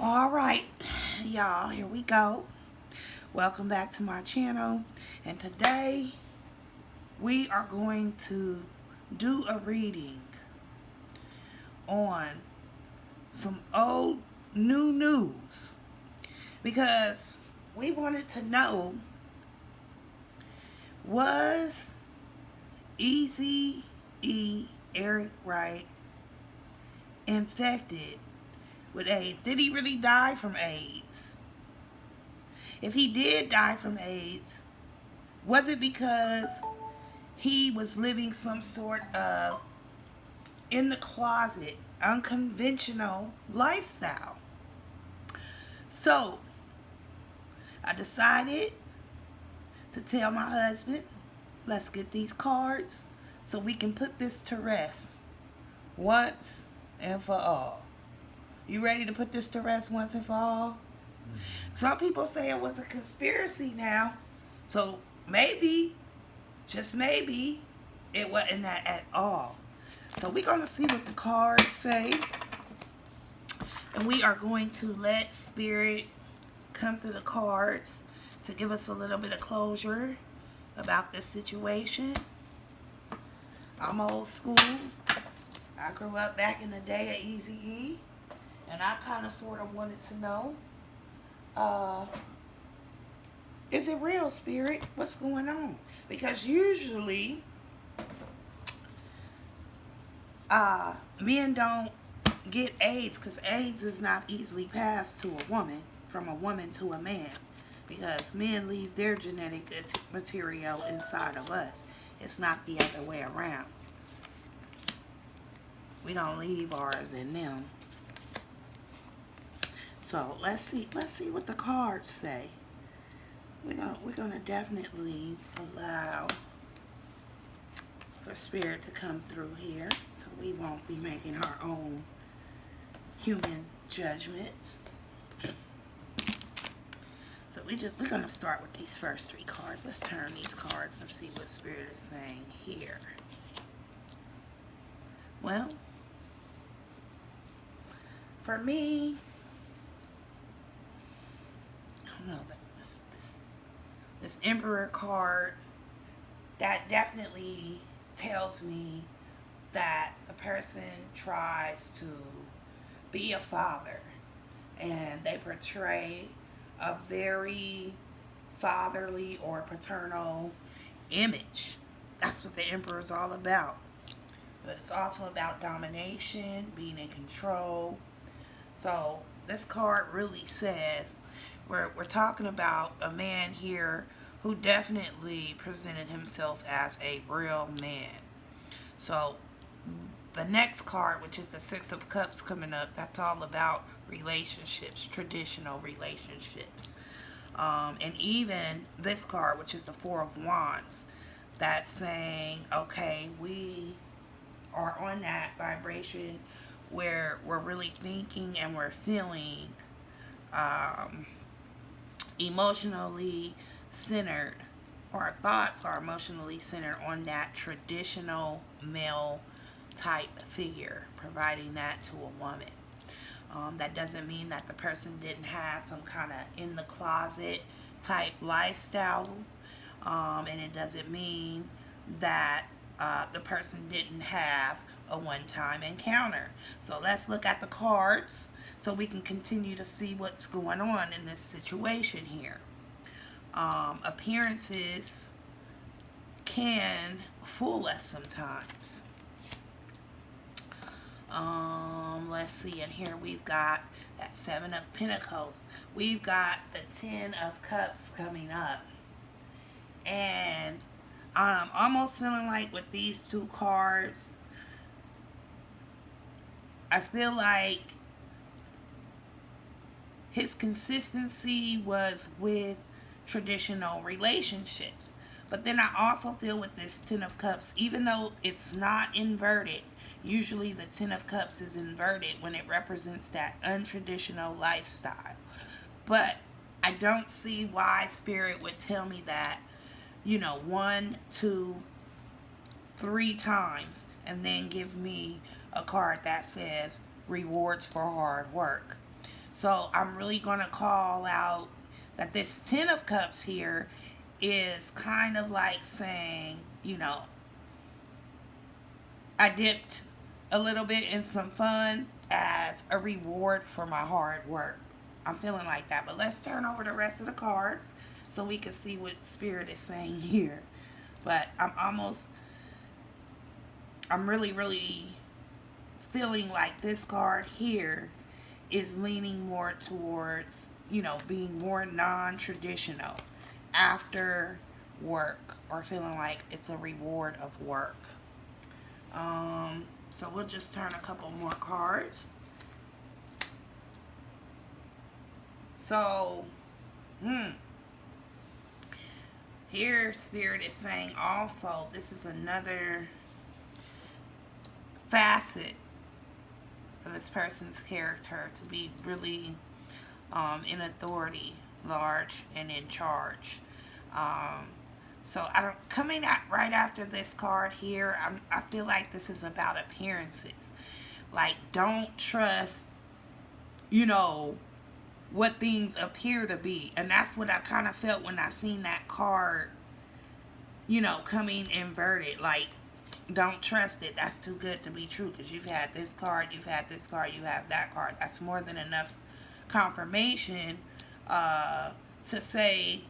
All right, y'all, here we go. Welcome back to my channel. And today we are going to do a reading on some old new news because we wanted to know, was Eazy E, Eric Wright, infected with AIDS? Did he really die from AIDS? If he did die from AIDS, was it because he was living some sort of in the closet, unconventional lifestyle? So I decided to tell my husband, let's get these cards so we can put this to rest once and for all. You ready to put this to rest once and for all? Some people say it was a conspiracy now. So maybe, just maybe, it wasn't that at all. So we're going to see what the cards say. And we are going to let Spirit come through the cards to give us a little bit of closure about this situation. I'm old school. I grew up back in the day of Eazy E. And I kind of sort of wanted to know, is it real, Spirit? What's going on? Because usually, men don't get AIDS because AIDS is not easily passed to a woman, from a woman to a man, because men leave their genetic material inside of us. It's not the other way around. We don't leave ours in them. So let's see what the cards say. We're gonna definitely allow for Spirit to come through here, so we won't be making our own human judgments. So we're gonna start with these first three cards. Let's turn these cards and see what Spirit is saying here. Well, for me, I don't know, but this Emperor card, that definitely tells me that the person tries to be a father, and they portray a very fatherly or paternal image. That's what the Emperor is all about. But it's also about domination, being in control. So this card really says we're talking about a man here who definitely presented himself as a real man. So the next card, which is the Six of Cups coming up, that's all about relationships, traditional relationships. And even this card, which is the Four of Wands, that's saying, okay, we are on that vibration where we're really thinking and we're feeling emotionally centered, or our thoughts are emotionally centered on that traditional male type figure, providing that to a woman. That doesn't mean that the person didn't have some kind of in the closet type lifestyle, and it doesn't mean that the person didn't have a one-time encounter. So let's look at the cards so we can continue to see what's going on in this situation here. Appearances can fool us sometimes. Let's see, and here we've got that Seven of Pentacles. We've got the Ten of Cups coming up. And I'm almost feeling like with these two cards, I feel like his consistency was with traditional relationships. But then I also feel with this Ten of Cups, even though it's not inverted, usually the Ten of Cups is inverted when it represents that untraditional lifestyle. But I don't see why Spirit would tell me that, one, two, three times, and then give me a card that says rewards for hard work. So I'm really going to call out that this Ten of Cups here is kind of like saying, I dipped a little bit in some fun as a reward for my hard work. I'm feeling like that. But let's turn over the rest of the cards so we can see what Spirit is saying here. But I'm really, really feeling like this card here is leaning more towards, being more non-traditional after work, or feeling like it's a reward of work. So we'll just turn a couple more cards. So, here Spirit is saying also this is another facet of this person's character, to be really in authority, large, and in charge. So coming out right after this card here, I feel like this is about appearances. Like, don't trust, what things appear to be. And that's what I kind of felt when I seen that card, coming inverted. Like, don't trust it. That's too good to be true, because you've had this card, you've had this card, you have that card. That's more than enough confirmation to say,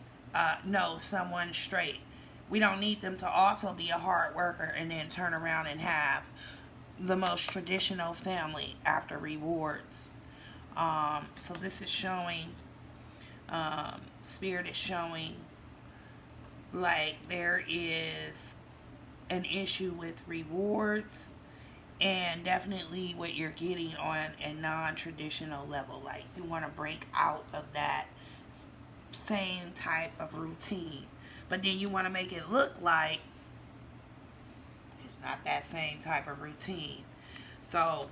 no, someone's straight. We don't need them to also be a hard worker and then turn around and have the most traditional family after rewards. So this is showing, Spirit is showing like there is an issue with rewards, and definitely what you're getting on a non-traditional level. Like, you want to break out of that same type of routine, but then you want to make it look like it's not that same type of routine. So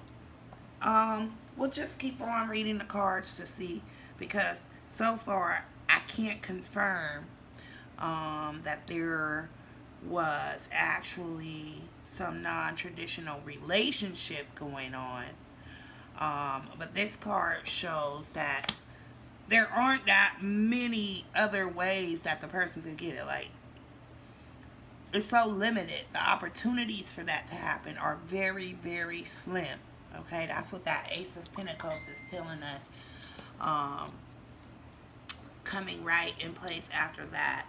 we'll just keep on reading the cards to see, because so far I can't confirm that there was actually some non-traditional relationship going on. But this card shows that there aren't that many other ways that the person could get it. Like, it's so limited. The opportunities for that to happen are very, very slim. Okay, that's what that Ace of Pentacles is telling us. Coming right in place after that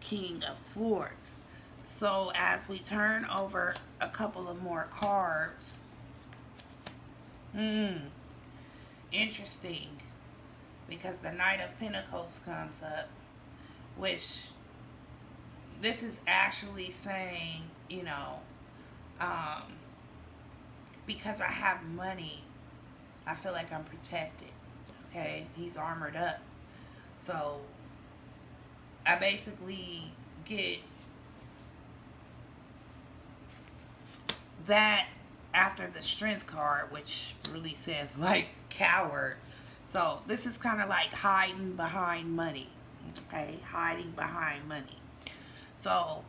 King of Swords. So as we turn over a couple of more cards, interesting, because the Knight of Pentacles comes up, which this is actually saying, because I have money, I feel like I'm protected. Okay, he's armored up. So I basically get that after the Strength card, which really says like coward. So this is kind of like hiding behind money. Okay, hiding behind money. So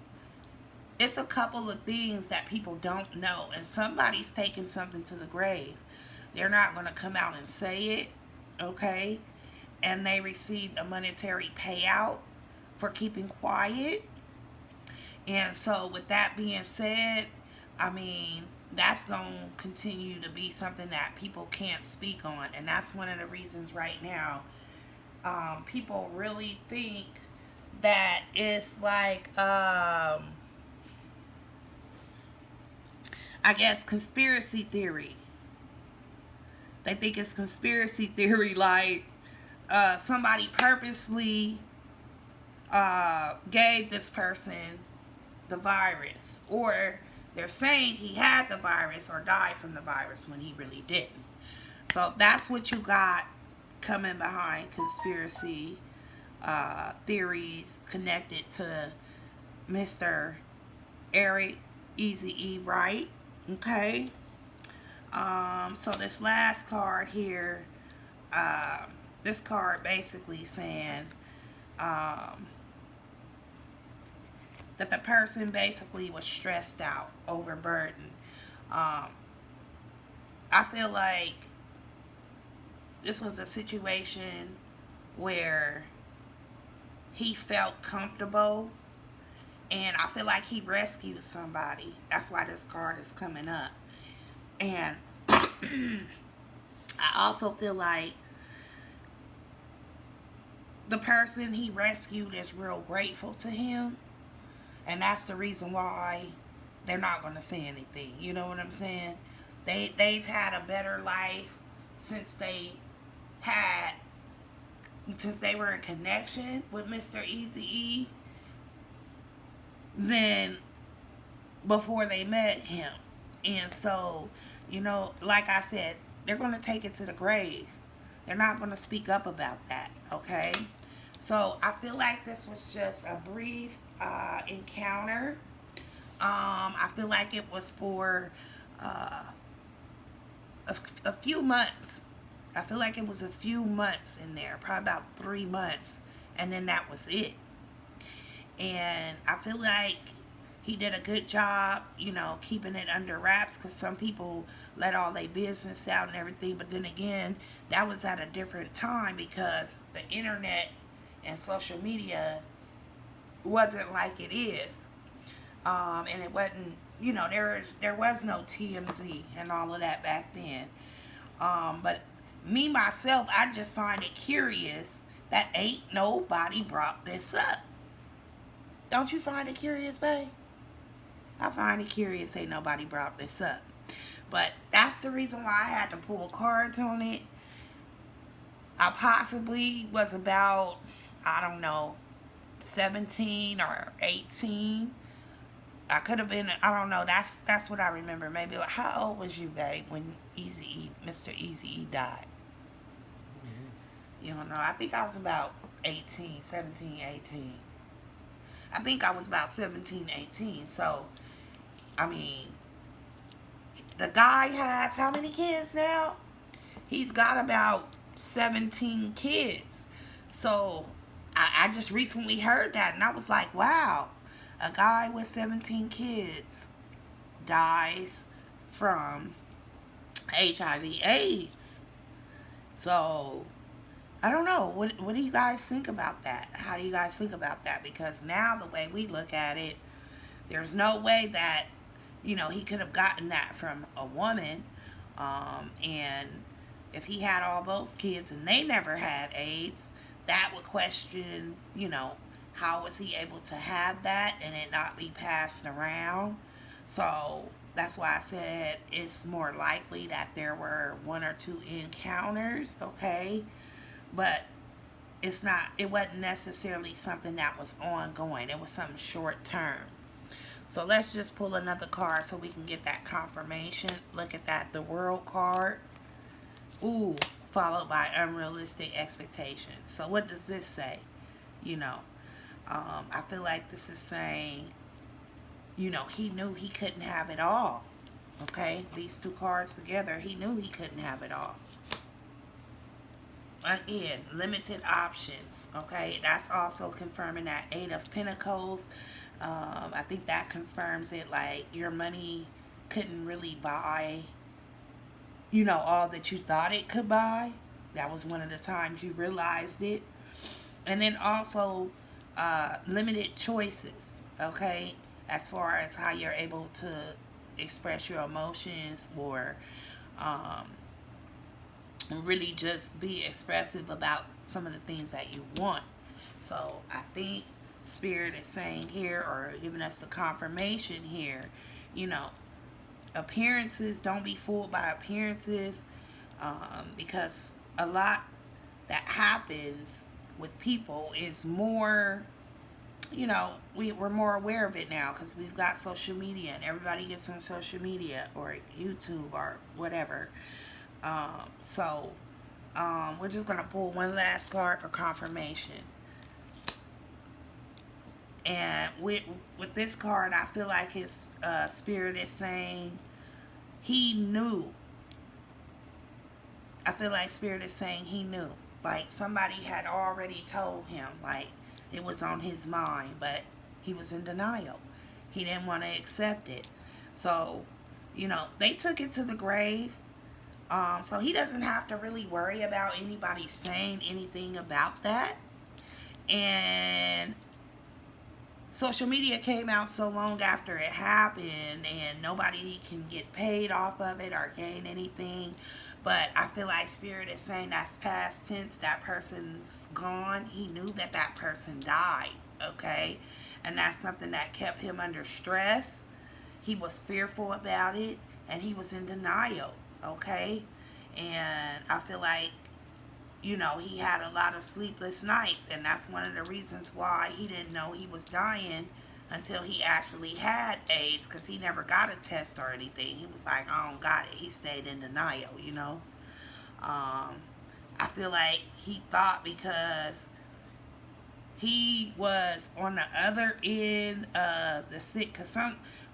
it's a couple of things that people don't know, and somebody's taking something to the grave. They're not going to come out and say it, okay? And they received a monetary payout for keeping quiet. And so with that being said, I mean, that's going to continue to be something that people can't speak on. And that's one of the reasons right now people really think that it's like, I guess, conspiracy theory. They think it's conspiracy theory, like somebody purposely gave this person the virus, or they're saying he had the virus or died from the virus when he really didn't. So that's what you got coming behind conspiracy theories connected to Mr. Eric Eazy E, right? Okay. So this last card here, this card basically saying that the person basically was stressed out, overburdened. I feel like this was a situation where he felt comfortable, and I feel like he rescued somebody. That's why this card is coming up. And I also feel like the person he rescued is real grateful to him, and that's the reason why they're not going to say anything. You know what I'm saying? They've had a better life since they were in connection with Mr. Eazy E than before they met him. And so, you know, like I said, they're going to take it to the grave. They're not going to speak up about that, okay? So I feel like this was just a brief encounter. I feel like it was for a few months. I feel like it was a few months in there, probably about 3 months, and then that was it. And I feel like he did a good job, you know, keeping it under wraps, because some people let all their business out and everything. But then again, that was at a different time, because the internet and social media wasn't like it is. And it wasn't, you know, there was no TMZ and all of that back then. But me, myself, I just find it curious that ain't nobody brought this up. Don't you find it curious, babe? I find it curious ain't nobody brought this up. But that's the reason why I had to pull cards on it. I possibly was about, I don't know, 17 or 18. I could have been, I don't know, that's what I remember. Maybe, how old was you, babe, when Mr. Eazy E died? You don't know. I think I was about 18, 17, 18. I think I was about 17, 18. So, I mean, the guy has how many kids now? He's got about 17 kids. So, I just recently heard that, and I was like, wow, a guy with 17 kids dies from HIV/AIDS. So, I don't know. What do you guys think about that? How do you guys think about that? Because now the way we look at it, there's no way that, you know, he could have gotten that from a woman. And if he had all those kids and they never had AIDS, that would question, you know, how was he able to have that and it not be passed around? So that's why I said it's more likely that there were 1 or 2 encounters, okay? But it wasn't necessarily something that was ongoing. It was something short term. So let's just pull another card so we can get that confirmation. Look at that, the World card. Ooh, followed by unrealistic expectations. So what does this say? You know, I feel like this is saying, you know, he knew he couldn't have it all. Okay, these 2 cards together, he knew he couldn't have it all. Again, limited options. Okay, that's also confirming that 8 of Pentacles. I think that confirms it, like your money couldn't really buy, you know, all that you thought it could buy. That was one of the times you realized it. And then also limited choices, okay, as far as how you're able to express your emotions or really just be expressive about some of the things that you want. So I think Spirit is saying here, or giving us the confirmation here, you know, appearances, don't be fooled by appearances, because a lot that happens with people is more, you know, we're more aware of it now because we've got social media and everybody gets on social media or YouTube or whatever. So we're just going to pull one last card for confirmation. And with this card, I feel like his spirit is saying he knew. I feel like Spirit is saying he knew. Like somebody had already told him, like it was on his mind, but he was in denial. He didn't want to accept it. So, you know, they took it to the grave. So he doesn't have to really worry about anybody saying anything about that. And social media came out so long after it happened, and nobody can get paid off of it or gain anything. But I feel like Spirit is saying that's past tense. That person's gone. He knew that that person died, okay? And that's something that kept him under stress. He was fearful about it, and he was in denial, okay? And I feel like, he had a lot of sleepless nights, and that's one of the reasons why he didn't know he was dying until he actually had AIDS, because he never got a test or anything. He was like, I don't got it. He stayed in denial. I feel like he thought because he was on the other end of the sick, because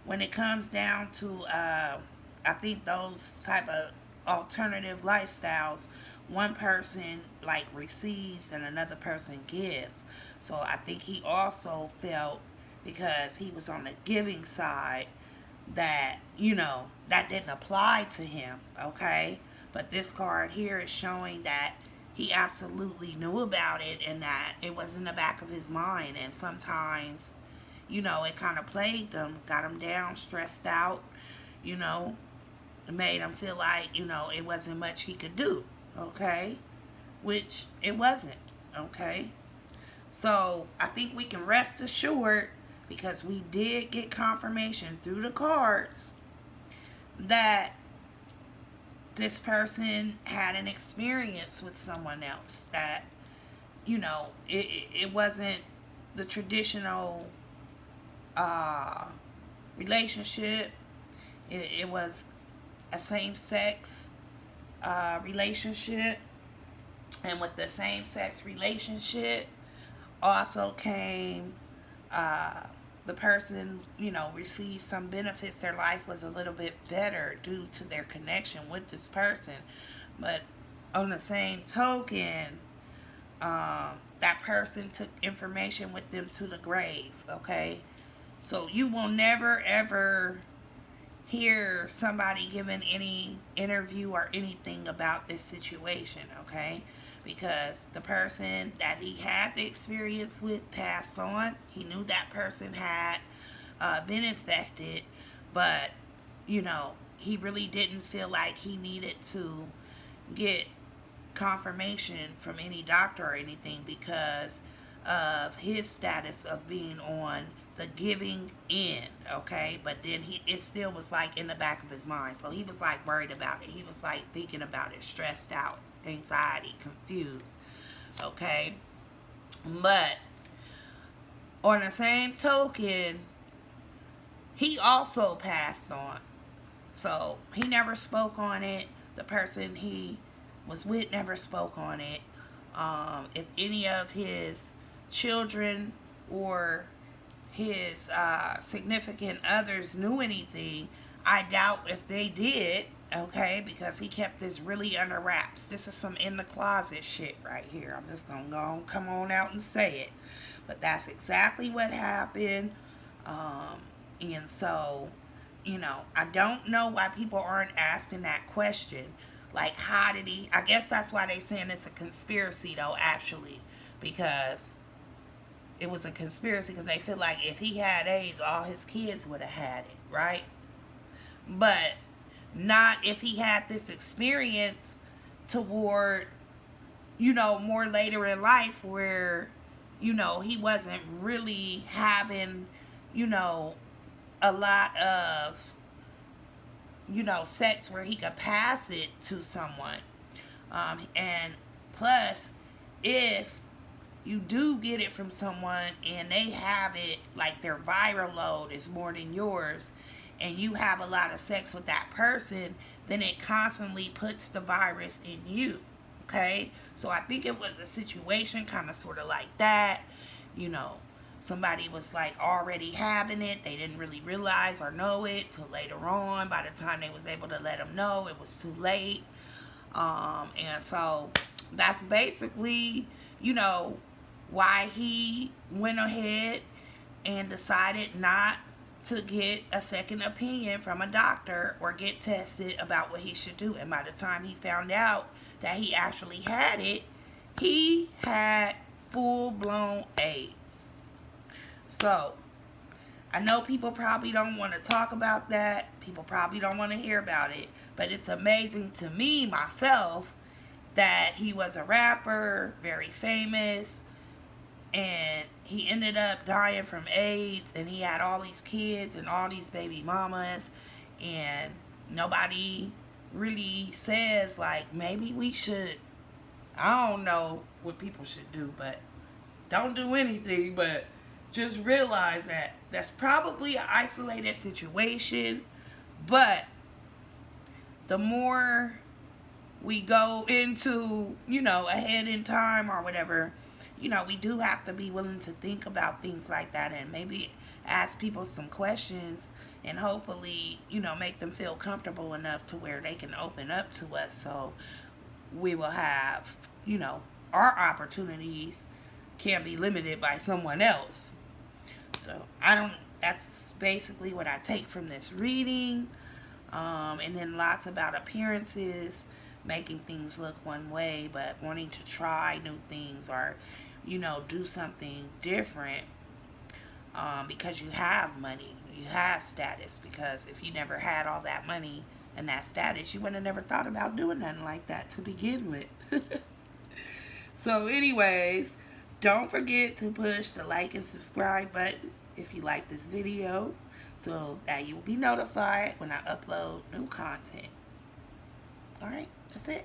when it comes down to, I think those type of alternative lifestyles, one person like receives and another person gives. So I think he also felt, because he was on the giving side, that that didn't apply to him, okay? But this card here is showing that he absolutely knew about it, and that it was in the back of his mind. And sometimes it kind of plagued him, got him down, stressed out, you know it made him feel like it wasn't much he could do, okay? Which it wasn't, okay? So I think we can rest assured, because we did get confirmation through the cards, that this person had an experience with someone else, that it wasn't the traditional relationship. It was a same-sex relationship. And with the same-sex relationship also came the person, received some benefits. Their life was a little bit better due to their connection with this person. But on the same token, that person took information with them to the grave, okay? So you will never, ever hear somebody giving any interview or anything about this situation, okay? Because the person that he had the experience with passed on. He knew that person had been infected, but he really didn't feel like he needed to get confirmation from any doctor or anything, because of his status of being on the giving end, okay? But then it still was like in the back of his mind. So he was like worried about it. He was like thinking about it, stressed out, anxiety, confused, okay? But on the same token, he also passed on. So he never spoke on it. The person he was with never spoke on it. If any of his children or his significant others knew anything, I doubt if they did, okay? Because he kept this really under wraps. This is some in the closet shit right here. I'm just gonna come on out and say it. But that's exactly what happened. And so, I don't know why people aren't asking that question. Like, how did he? I guess that's why they saying it's a conspiracy, though, actually. Because it was a conspiracy, because they feel like if he had AIDS, all his kids would have had it, right? But not if he had this experience toward, more later in life, where, he wasn't really having, a lot of, sex where he could pass it to someone. And plus, if you do get it from someone and they have it, like their viral load is more than yours, and you have a lot of sex with that person, then it constantly puts the virus in you, okay? So I think it was a situation kind of sort of like that. Somebody was like already having it. They didn't really realize or know it till later on. By the time they was able to let them know, it was too late. And so that's basically, why he went ahead and decided not to get a second opinion from a doctor or get tested about what he should do. And by the time he found out that he actually had it, he had full-blown AIDS. So, I know people probably don't want to talk about that. People probably don't want to hear about it. But it's amazing to me, myself, that he was a rapper, very famous, and he ended up dying from AIDS, and he had all these kids and all these baby mamas, and nobody really says, like, maybe we should, I don't know what people should do, but don't do anything, but just realize that that's probably an isolated situation, but the more we go into, ahead in time or whatever, we do have to be willing to think about things like that and maybe ask people some questions and hopefully, make them feel comfortable enough to where they can open up to us, so we will have, our opportunities can't be limited by someone else. So that's basically what I take from this reading. And then lots about appearances, making things look one way, but wanting to try new things or, do something different, because you have money, you have status. Because if you never had all that money and that status, you would have never thought about doing nothing like that to begin with. So anyways, don't forget to push the like and subscribe button if you like this video, so that you will be notified when I upload new content. Alright, that's it.